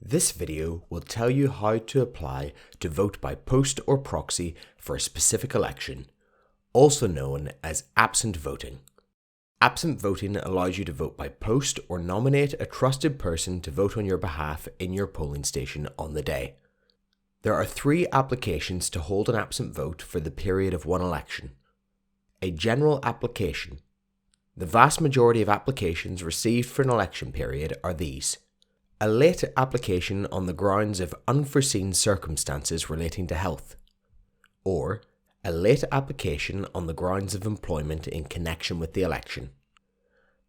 This video will tell you how to apply to vote by post or proxy for a specific election, also known as absent voting. Absent voting allows you to vote by post or nominate a trusted person to vote on your behalf in your polling station on the day. There are 3 applications to hold an absent vote for the period of one election. A general application. The vast majority of applications received for an election period are these. A late application on the grounds of unforeseen circumstances relating to health, or a late application on the grounds of employment in connection with the election.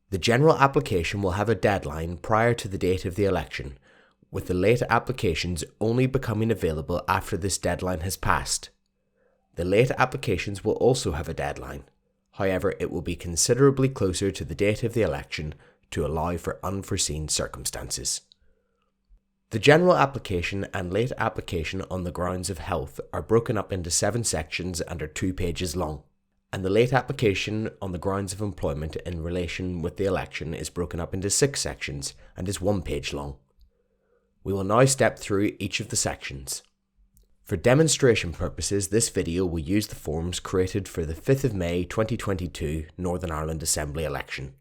The general application will have a deadline prior to the date of the election, with the late applications only becoming available after this deadline has passed. The late applications will also have a deadline, however it will be considerably closer to the date of the election to allow for unforeseen circumstances. The general application and late application on the grounds of health are broken up into 7 sections and are 2 pages long, and the late application on the grounds of employment in relation with the election is broken up into 6 sections and is 1 page long. We will now step through each of the sections. For demonstration purposes, this video will use the forms created for the 5th of May 2022 Northern Ireland Assembly election.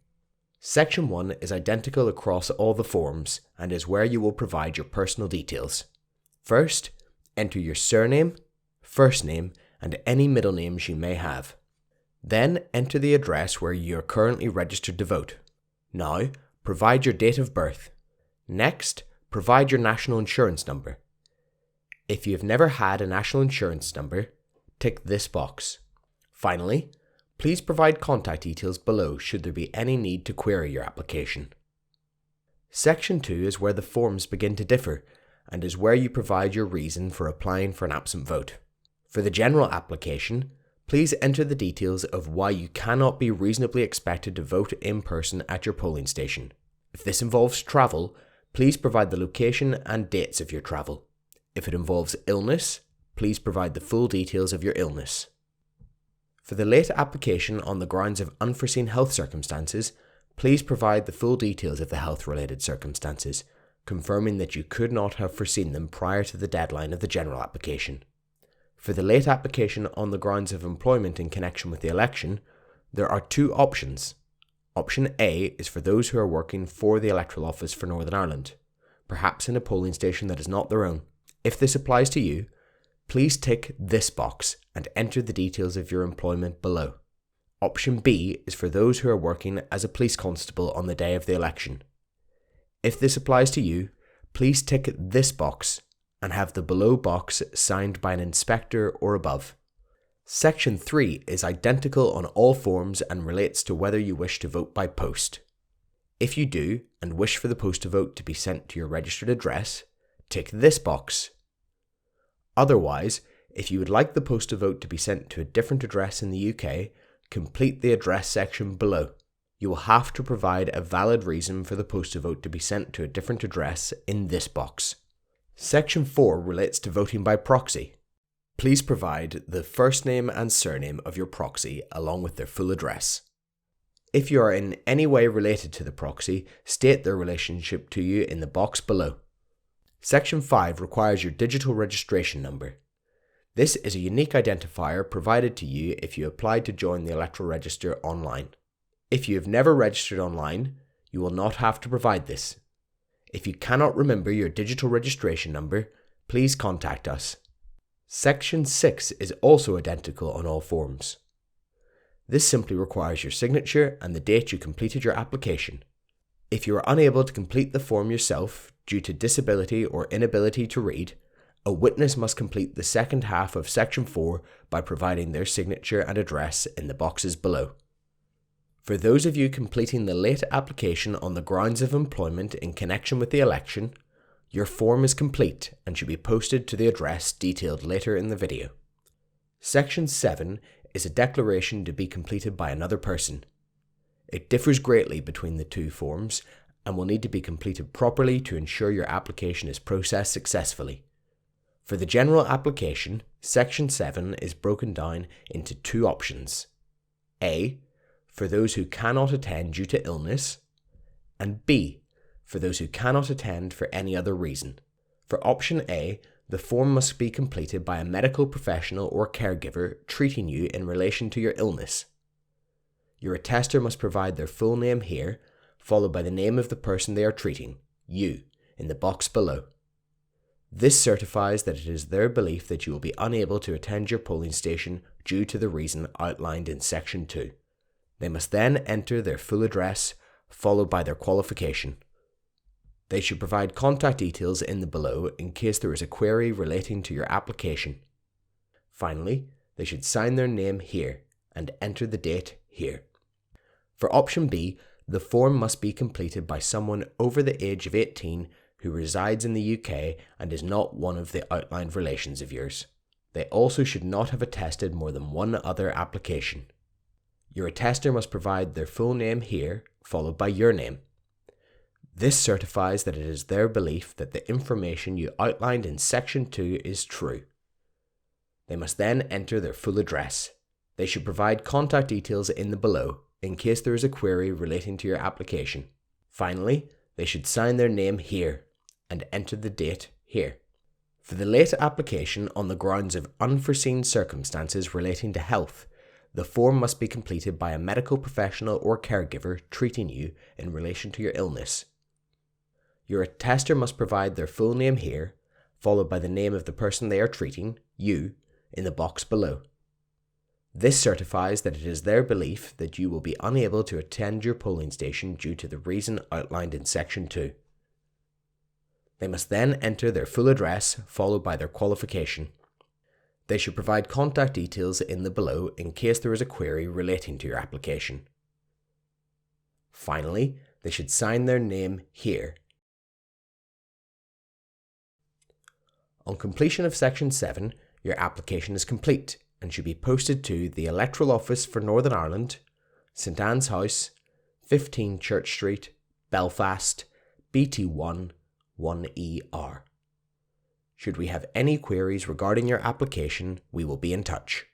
Section 1 is identical across all the forms and is where you will provide your personal details. First, enter your surname, first name, and any middle names you may have. Then enter the address where you are currently registered to vote. Now, provide your date of birth. Next, provide your national insurance number. If you have never had a national insurance number, tick this box. Finally, please provide contact details below should there be any need to query your application. Section 2 is where the forms begin to differ and is where you provide your reason for applying for an absent vote. For the general application, please enter the details of why you cannot be reasonably expected to vote in person at your polling station. If this involves travel, please provide the location and dates of your travel. If it involves illness, please provide the full details of your illness. For the late application on the grounds of unforeseen health circumstances, please provide the full details of the health-related circumstances, confirming that you could not have foreseen them prior to the deadline of the general application. For the late application on the grounds of employment in connection with the election, there are 2 options. Option A is for those who are working for the electoral office for Northern Ireland, perhaps in a polling station that is not their own. If this applies to you, please tick this box and enter the details of your employment below. Option B is for those who are working as a police constable on the day of the election. If this applies to you, please tick this box and have the below box signed by an inspector or above. Section 3 is identical on all forms and relates to whether you wish to vote by post. If you do and wish for the postal vote to be sent to your registered address, tick this box. Otherwise, if you would like the postal vote to be sent to a different address in the UK, complete the address section below. You will have to provide a valid reason for the postal vote to be sent to a different address in this box. Section 4 relates to voting by proxy. Please provide the first name and surname of your proxy along with their full address. If you are in any way related to the proxy, state their relationship to you in the box below. Section 5 requires your digital registration number. This is a unique identifier provided to you if you applied to join the electoral register online. If you have never registered online, you will not have to provide this. If you cannot remember your digital registration number, please contact us. Section 6 is also identical on all forms. This simply requires your signature and the date you completed your application. If you are unable to complete the form yourself due to disability or inability to read, a witness must complete the second half of Section 4 by providing their signature and address in the boxes below. For those of you completing the late application on the grounds of employment in connection with the election, your form is complete and should be posted to the address detailed later in the video. Section 7 is a declaration to be completed by another person. It differs greatly between the 2 forms and will need to be completed properly to ensure your application is processed successfully. For the general application, Section 7 is broken down into 2 options. A, for those who cannot attend due to illness, and B, for those who cannot attend for any other reason. For option A, the form must be completed by a medical professional or caregiver treating you in relation to your illness. Your attester must provide their full name here, followed by the name of the person they are treating, you, in the box below. This certifies that it is their belief that you will be unable to attend your polling station due to the reason outlined in Section 2. They must then enter their full address, followed by their qualification. They should provide contact details in the below in case there is a query relating to your application. Finally, they should sign their name here and enter the date here. For option B, the form must be completed by someone over the age of 18 who resides in the UK and is not one of the outlined relations of yours. They also should not have attested more than one other application. Your attester must provide their full name here, followed by your name. This certifies that it is their belief that the information you outlined in Section 2 is true. They must then enter their full address. They should provide contact details in the below in case there is a query relating to your application. Finally, they should sign their name here and enter the date here. For the late application on the grounds of unforeseen circumstances relating to health, the form must be completed by a medical professional or caregiver treating you in relation to your illness. Your attester must provide their full name here, followed by the name of the person they are treating, you, in the box below. This certifies that it is their belief that you will be unable to attend your polling station due to the reason outlined in Section 2. They must then enter their full address, followed by their qualification. They should provide contact details in the below in case there is a query relating to your application. Finally, they should sign their name here. On completion of Section 7, your application is complete and should be posted to the Electoral Office for Northern Ireland, St Anne's House, 15 Church Street, Belfast, BT1 1ER. Should we have any queries regarding your application, we will be in touch.